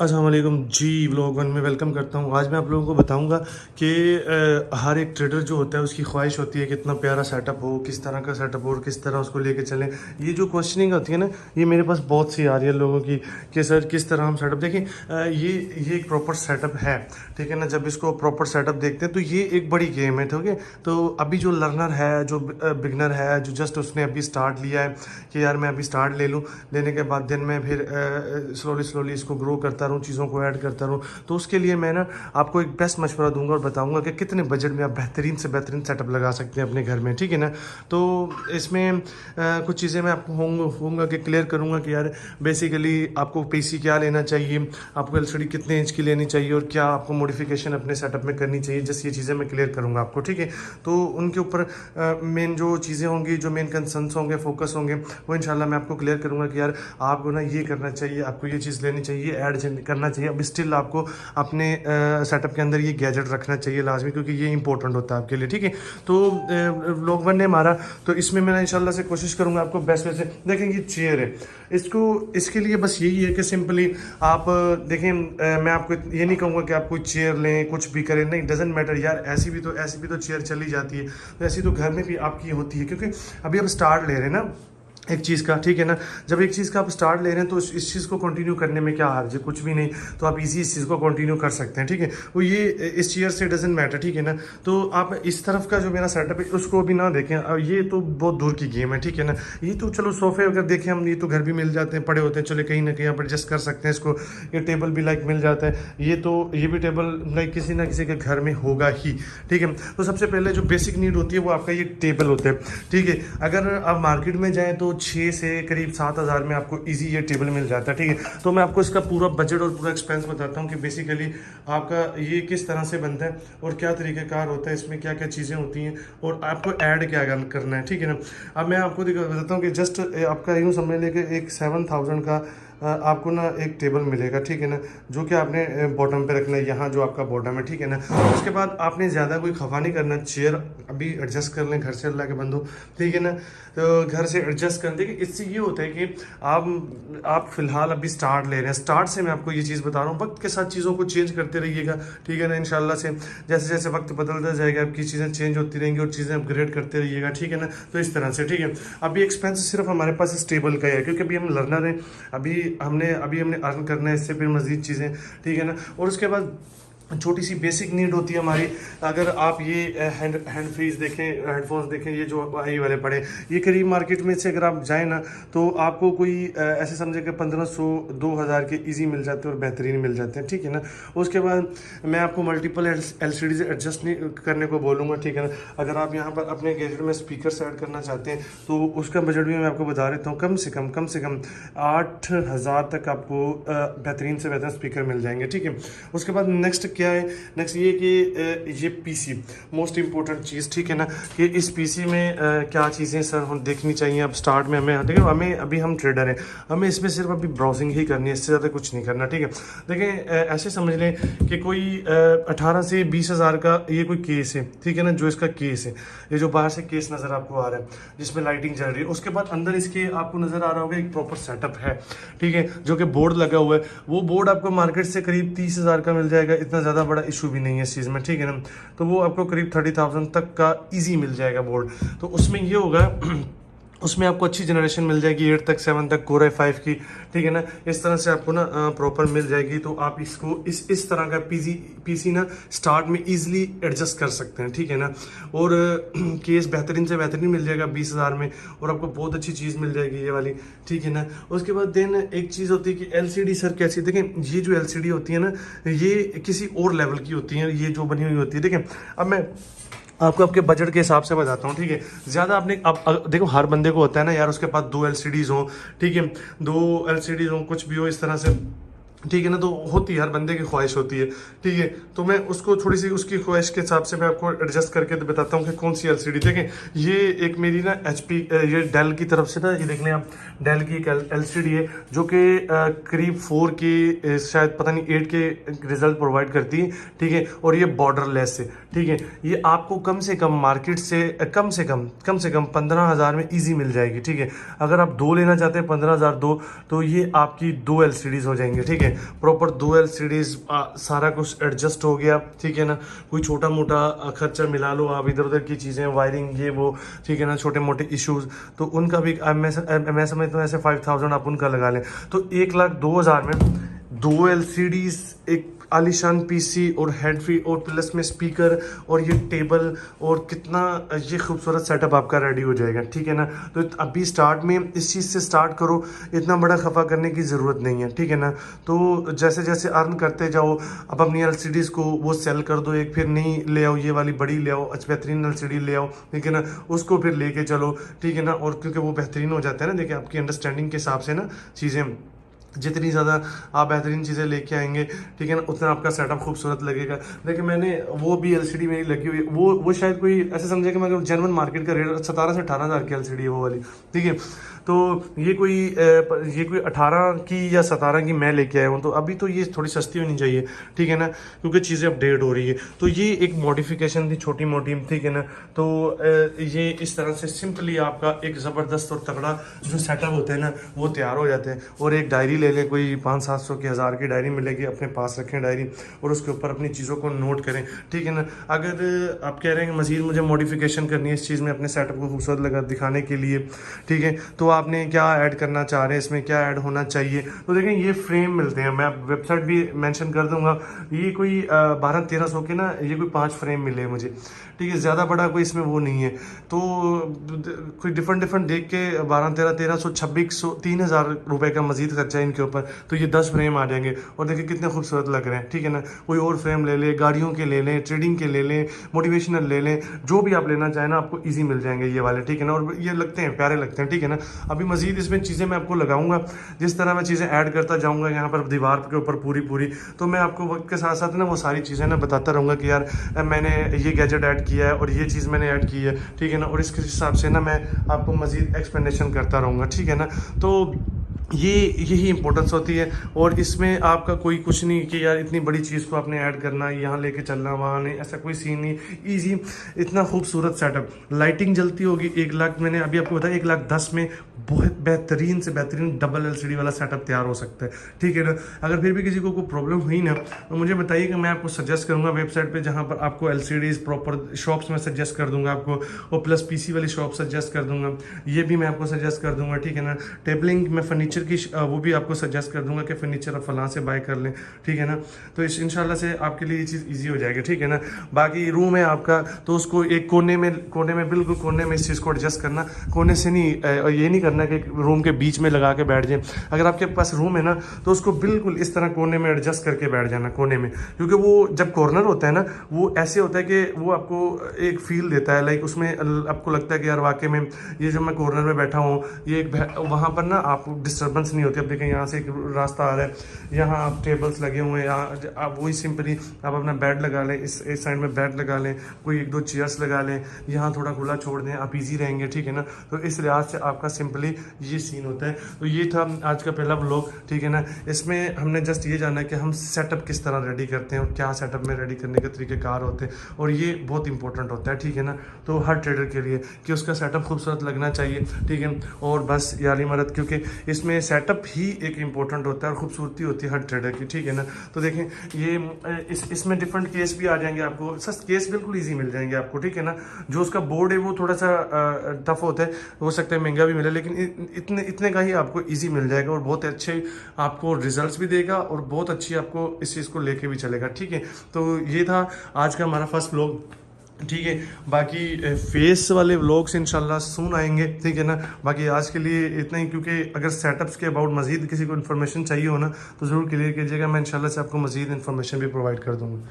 अस्सलाम वालेकुम जी। Vlog one में वेलकम करता हूँ। आज मैं आप लोगों को बताऊंगा कि हर एक ट्रेडर जो होता है उसकी ख्वाहिश होती है कितना प्यारा सेटअप हो, किस तरह का सेटअप हो और किस तरह उसको लेके चलें। ये जो क्वेश्चनिंग होती है ना, ये मेरे पास बहुत सी आ रही है लोगों की कि सर किस तरह हम सेटअप देखें। ये एक प्रॉपर सेटअप है, ठीक है ना। जब इसको प्रॉपर सेटअप देखते हैं तो ये एक बड़ी गेम है, ठीक है। तो अभी जो लर्नर है, जो बिगनर है, जो जस्ट उसने अभी स्टार्ट लिया है कि यार मैं अभी स्टार्ट ले लूँ, लेने के बाद दिन में फिर स्लोली स्लोली इसको ग्रो करता रहूँ, चीज़ों को ऐड करता रहूँ। तो उसके लिए मैं ना आपको एक बेस्ट मशवरा दूंगा और बताऊंगा कि कितने बजट में आप बेहतरीन से बेहतरीन सेटअप लगा सकते हैं अपने घर में, ठीक है ना। तो इसमें कुछ चीज़ें मैं आपको होंगे कि क्लियर करूँगा कि यार बेसिकली आपको पीसी क्या लेना चाहिए, आपको एलसीडी कितने इंच की लेनी चाहिए और क्या आपको मॉडिफिकेशन अपने सेटअप में करनी चाहिए। जैसे ये चीज़ें मैं क्लियर करूँगा आपको, ठीक है। तो उनके ऊपर मेन जो चीज़ें होंगी, जो मेन कंसर्न्स होंगे, फोकस होंगे, वो इंशाल्लाह मैं आपको क्लियर करूँगा कि यार आपको ना ये करना चाहिए, आपको ये चीज़ लेनी चाहिए, ऐड करना चाहिए। अब स्टिल आपको अपने सेटअप के अंदर ये गैजेट रखना चाहिए लाजमी, क्योंकि ये इंपॉर्टेंट होता है आपके लिए, ठीक है। तो व्लॉग वन ने मारा तो इसमें मैं इंशाल्लाह से कोशिश करूँगा आपको बेस्ट वे से। देखें ये चेयर है, इसको इसके लिए बस यही है कि सिंपली आप देखें, मैं आपको ये नहीं कहूँगा कि आप कोई चेयर लें, कुछ भी करें, नहीं, डजेंट मैटर यार। ऐसी भी तो चेयर चली जाती है, तो ऐसी तो घर में भी आपकी होती है, क्योंकि अभी आप स्टार्ट ले रहे हैं ना एक चीज़ का, ठीक है ना। जब एक चीज़ का आप स्टार्ट ले रहे हैं तो इस चीज़ को कंटिन्यू करने में क्या हर्ज है, कुछ भी नहीं। तो आप इजी इस चीज़ को कंटिन्यू कर सकते हैं, ठीक है। वो ये इस चेयर से डजेंट मैटर, ठीक है ना। तो आप इस तरफ का जो मेरा सेटअप है उसको भी ना देखें, अब ये तो बहुत दूर की गेम है, ठीक है ना। ये तो चलो सोफे अगर देखें हम, ये तो घर भी मिल जाते हैं, पड़े होते हैं, चलो कहीं ना कहीं आप एडजस्ट कर सकते हैं इसको। ये टेबल भी लाइक मिल जाता है, ये भी टेबल लाइक किसी ना किसी के घर में होगा ही, ठीक है। तो सबसे पहले जो बेसिक नीड होती है वो आपका ये टेबल होता है, ठीक है। अगर आप मार्केट में जाएँ तो 6 से करीब 7,000 में आपको इजी ये टेबल मिल जाता है, ठीक है। तो मैं आपको इसका पूरा बजट और पूरा एक्सपेंस बताता हूँ कि बेसिकली आपका ये किस तरह से बनता है और क्या तरीक़ाकार होता है, इसमें क्या क्या चीज़ें होती हैं और आपको ऐड क्या करना है, ठीक है ना। अब मैं आपको बताता हूँ कि जस्ट आपका यूँ समझ लें कि एक 7,000 का आपको ना एक टेबल मिलेगा, ठीक है ना, जो कि आपने बॉटम पे रखना है, यहाँ जो आपका बॉटम है, ठीक है ना। उसके बाद आपने ज़्यादा कोई खफा नहीं करना, चेयर अभी एडजस्ट कर लें घर से, अल्लाह के बंदो, ठीक है ना। तो घर से एडजस्ट कर देखिए, इससे ये होता है कि आप फिलहाल अभी स्टार्ट ले रहे हैं, स्टार्ट से मैं आपको ये चीज़ बता रहा हूँ, वक्त के साथ चीज़ों को चेंज करते रहिएगा, ठीक है ना। इंशाल्लाह से जैसे जैसे वक्त बदलता जाएगा आपकी चीज़ें चेंज होती रहेंगी और चीज़ें अपग्रेड करते रहिएगा, ठीक है ना। तो इस तरह से, ठीक है। अभी एक्सपेंस सिर्फ हमारे पास इस टेबल का ही है, क्योंकि अभी हम लर्नर हैं, अभी हमने अर्न करना है, इससे फिर मज़ीद चीज़ें, ठीक है ना। और उसके बाद छोटी सी बेसिक नीड होती है हमारी। अगर आप ये हैंड फ्रीज देखें, हेडफोन्स देखें, ये जो आई वाले पड़े, ये करीब मार्केट में से अगर आप जाएँ ना तो आपको कोई ऐसे समझे कि 1500 2000 के इजी मिल जाते हैं और बेहतरीन मिल जाते हैं, ठीक है ना। उसके बाद मैं आपको मल्टीपल एलसीडी से एडजस्ट नहीं करने को बोलूँगा, ठीक है ना। अगर आप यहाँ पर अपने गैजेट में स्पीकर ऐड करना चाहते हैं तो उसका बजट भी मैं आपको बता देता हूँ। कम से कम 8,000 तक आपको बेहतरीन से बेहतर स्पीकर मिल जाएंगे, ठीक है। उसके बाद नेक्स्ट क्या है, नेक्स्ट ये कि ये पीसी मोस्ट इंपॉर्टेंट चीज़, ठीक है ना, कि इस पीसी में क्या चीज़ें सर हम देखनी चाहिए। अब स्टार्ट में हमें देखिए, हमें अभी हम ट्रेडर हैं, हमें इसमें सिर्फ अभी ब्राउजिंग ही करनी है, इससे ज़्यादा कुछ नहीं करना, ठीक है। देखें ऐसे समझ लें कि कोई 18 से 20,000 का ये कोई केस है, ठीक है ना। जो इसका केस है, ये जो बाहर से केस नज़र आपको आ रहा है जिसमें लाइटिंग चल रही है, उसके बाद अंदर इसके आपको नज़र आ रहा होगा एक प्रॉपर सेटअप है, ठीक है, जो कि बोर्ड लगा हुआ है। वो बोर्ड आपको मार्केट से करीब 30,000 का मिल जाएगा, इतना ज़्यादा बड़ा इशू भी नहीं है इस चीज़ में, ठीक है ना। तो वो आपको करीब 30,000 तक का इजी मिल जाएगा बोर्ड। तो उसमें ये होगा उसमें आपको अच्छी जनरेशन मिल जाएगी, 8 तक 7 तक कोर i5 की, ठीक है ना। इस तरह से आपको ना प्रॉपर मिल जाएगी। तो आप इसको इस तरह का पीसी ना स्टार्ट में इजीली एडजस्ट कर सकते हैं, ठीक है ना। और केस बेहतरीन से बेहतरीन मिल जाएगा 20,000 में, और आपको बहुत अच्छी चीज़ मिल जाएगी ये वाली, ठीक है ना। उसके बाद देन एक चीज़ होती है कि एलसीडी सर कैसी, देखें ये जो एलसीडी होती है ना, ये किसी और लेवल की होती है, ये जो बनी हुई होती है। देखें अब मैं आपको आपके बजट के हिसाब से बताता हूँ, ठीक है। ज़्यादा आपने अब देखो, हर बंदे को होता है ना यार, उसके पास 2 एलसीडीज हो, ठीक है, 2 एलसीडीज हो, कुछ भी हो इस तरह से, ठीक है ना। तो होती है, हर बंदे की ख्वाहिश होती है, ठीक है। तो मैं उसको थोड़ी सी उसकी ख्वाहिश के हिसाब से मैं आपको एडजस्ट करके तो बताता हूँ कि कौन सी एलसीडी। देखें ये एक मेरी ना एचपी, ये डेल की तरफ से ना, ये देख लें आप, डेल की एक एलसीडी है जो कि करीब 4 के शायद पता नहीं 8 के रिजल्ट प्रोवाइड करती है, ठीक है। और ये बॉर्डरलेस है, ठीक है। ये आपको कम से कम मार्केट से कम से कम 15,000 में ईजी मिल जाएगी, ठीक है। अगर आप 2 लेना चाहते हैं 15,000 2, तो ये आपकी 2 एलसीडीज हो जाएंगे, ठीक है। प्रॉपर 2 LCDs, सारा कुछ एडजस्ट हो गया, ठीक है ना। कोई छोटा मोटा खर्चा मिला लो आप, इधर उधर की चीज़ें, वायरिंग ये वो, ठीक है ना, छोटे मोटे इश्यूज, तो उनका भी मैं समझता हूँ ऐसे 5000 आप उनका लगा लें तो 1,02,000 में 2 LCDs, एक आलीशान पीसी और हेड फ्री और प्लस में स्पीकर और ये टेबल और कितना ये खूबसूरत सेटअप आपका रेडी हो जाएगा, ठीक है ना। तो अभी स्टार्ट में इस चीज़ से स्टार्ट करो, इतना बड़ा खफा करने की ज़रूरत नहीं है, ठीक है ना। तो जैसे जैसे अर्न करते जाओ, अब अपनी LCDs को वो सेल कर दो, एक फिर नई ले आओ, ये वाली बड़ी ले आओ, अच्छा बेहतरीन LCD ले आओ, ठीक है ना, उसको फिर लेके चलो, ठीक है ना। और क्योंकि वो बेहतरीन हो जाता है ना, देखिए आपकी अंडरस्टैंडिंग के हिसाब से ना चीज़ें, जितनी ज़्यादा आप बेहतरीन चीज़ें लेके आएंगे, ठीक है ना, उतना आपका सेटअप खूबसूरत लगेगा। देखिए मैंने वो भी LCD मेरी लगी हुई है, वो शायद कोई ऐसे समझे कि मैं जेनवन मार्केट का रेट 17 से 18 हज़ार की LCD है वो वाली, ठीक है। तो ये कोई 18 की या 17 की मैं लेके आया हूँ, तो अभी तो ये थोड़ी सस्ती होनी चाहिए, ठीक है ना, क्योंकि चीज़ें अपडेट हो रही है। तो ये एक मॉडिफिकेशन थी छोटी मोटी, ठीक है ना। तो ये इस तरह से सिंपली आपका एक ज़बरदस्त और तगड़ा जो सेटअप होता है ना वो तैयार हो जाते हैं। और एक डायरी ले लें, कोई 500-700 की 1000 की डायरी मिलेगी, अपने पास रखें डायरी और उसके ऊपर अपनी चीज़ों को नोट करें, ठीक है ना। अगर आप कह रहे हैं कि मज़ीद मुझे मॉडिफिकेशन करनी है इस चीज़ में अपने सेटअप को खूबसूरत लगा दिखाने के लिए, ठीक है, तो आपने क्या ऐड करना चाह रहे हैं, इसमें क्या ऐड होना चाहिए, तो देखें ये फ्रेम मिलते हैं, मैं वेबसाइट भी मेंशन कर दूंगा। ये कोई 1200-1300 के ना, ये कोई 5 फ्रेम मिले मुझे, ठीक है, ज़्यादा बड़ा कोई इसमें वो नहीं है। तो कोई डिफरेंट देख के 1200-1300 2600 3000 रुपए का मजीद खर्चा है इनके ऊपर, तो ये 10 फ्रेम आ जाएंगे और देखिए कितने खूबसूरत लग रहे हैं, ठीक है ना। कोई और फ्रेम ले लें, गाड़ियों के ले लें, ट्रेडिंग के ले लें, मोटिवेशनल ले लें, जो भी आप लेना चाहें ना आपको ईजी मिल जाएंगे ये वाले, ठीक है ना। और ये लगते हैं प्यारे लगते हैं, ठीक है ना। अभी मजीद इसमें चीज़ें मैं आपको लगाऊंगा, जिस तरह मैं चीज़ें ऐड करता जाऊंगा यहाँ पर दीवार के ऊपर पूरी, तो मैं आपको वक्त के साथ साथ ना वो सारी चीज़ें ना बताता रहूँगा कि यार मैंने ये गैजेट ऐड किया है और ये चीज़ मैंने ऐड की है, ठीक है ना। और इसके हिसाब से ना मैं आपको मजीद एक्सप्लेनेशन करता रहूँगा, ठीक है ना। तो यही इंपॉर्टेंस होती है। और इसमें आपका कोई कुछ नहीं कि यार इतनी बड़ी चीज़ को आपने ऐड करना, यहाँ लेके चलना, वहाँ नहीं, ऐसा कोई सीन नहीं, इजी, इतना खूबसूरत सेटअप। लाइटिंग जलती होगी 1 लाख, मैंने अभी आपको बताया 1,10,000 में बहुत बेहतरीन से बेहतरीन डबल LCD वाला सेटअप तैयार हो सकता है, ठीक है ना। अगर फिर भी किसी को कोई प्रॉब्लम हुई ना तो मुझे बताइए कि मैं आपको सजेस्ट करूँगा वेबसाइट पर, जहाँ पर आपको LCDs प्रॉपर शॉप्स में सजेस्ट कर दूंगा आपको, और प्लस PC वाली शॉप सजेस्ट कर दूंगा, ये भी मैं आपको सजेस्ट कर दूंगा, ठीक है ना। टेबलिंग में फर्नीचर की वो भी आपको सजेस्ट कर दूंगा कि फर्नीचर आप फलां से बाय कर लें, ठीक है ना। तो इस इंशाल्लाह से आपके लिए ये चीज़ इजी हो जाएगी, ठीक है ना। बाकी रूम है आपका, तो उसको एक कोने में बिल्कुल कोने में इस चीज़ को एडजस्ट करना, कोने से नहीं, ये नहीं करना कि रूम के बीच में लगा के बैठ जाए। अगर आपके पास रूम है ना तो उसको बिल्कुल इस तरह कोने में एडजस्ट करके बैठ जाना, कोने में, क्योंकि वो जब कॉर्नर होता है ना वो ऐसे होता है कि वो आपको एक फील देता है, लाइक उसमें आपको लगता है कि यार वाकई में ये जो मैं कॉर्नर में बैठा हूँ, ये वहाँ पर ना आपको डिस्टर्बेंस नहीं होती। अब देखें यहाँ से एक रास्ता आ रहा है, यहाँ आप टेबल्स लगे हुए हैं, यहाँ आप वही सिंपली आप अपना बेड लगा लें, इस साइड में बेड लगा लें, कोई 1-2 चेयर्स लगा लें, यहाँ थोड़ा खुला छोड़ दें, आप इजी रहेंगे, ठीक है ना। तो इस लिहाज से आपका सिंपली ये सीन होता है। तो ये था आज का पहला व्लॉग, ठीक है ना। इसमें हमने जस्ट ये जाना कि हम सेटअप किस तरह रेडी करते हैं और क्या सेटअप में रेडी करने के तरीक़ेकार होते हैं, और ये बहुत इंपॉर्टेंट होता है, ठीक है ना। तो हर ट्रेडर के लिए कि उसका सेटअप खूबसूरत लगना चाहिए, ठीक है। और बस यारी मदद, क्योंकि इसमें सेटअप ही एक इंपॉर्टेंट होता है और खूबसूरती होती है हर ट्रेडर की, ठीक है ना। तो देखें ये इसमें डिफरेंट केस भी आ जाएंगे आपको, सर केस बिल्कुल इजी मिल जाएंगे आपको, ठीक है ना। जो उसका बोर्ड है वो थोड़ा सा टफ होता है, हो सकता है महंगा भी मिले, लेकिन इतने का ही आपको इजी मिल जाएगा और बहुत अच्छे आपको रिजल्ट्स भी देगा और बहुत अच्छी आपको इस चीज़ को लेके भी चलेगा, ठीक है। तो ये था आज का हमारा फर्स्ट व्लॉग, ठीक है। बाकी फेस वाले व्लॉग्स इंशाल्लाह सून आएंगे, ठीक है ना। बाकी आज के लिए इतना ही, क्योंकि अगर सेटअप्स के अबाउट मजीद किसी को इन्फॉर्मेशन चाहिए हो ना तो ज़रूर क्लियर कीजिएगा, मैं इंशाल्लाह से आपको मजीद इन्फॉर्मेशन भी प्रोवाइड कर दूँगा।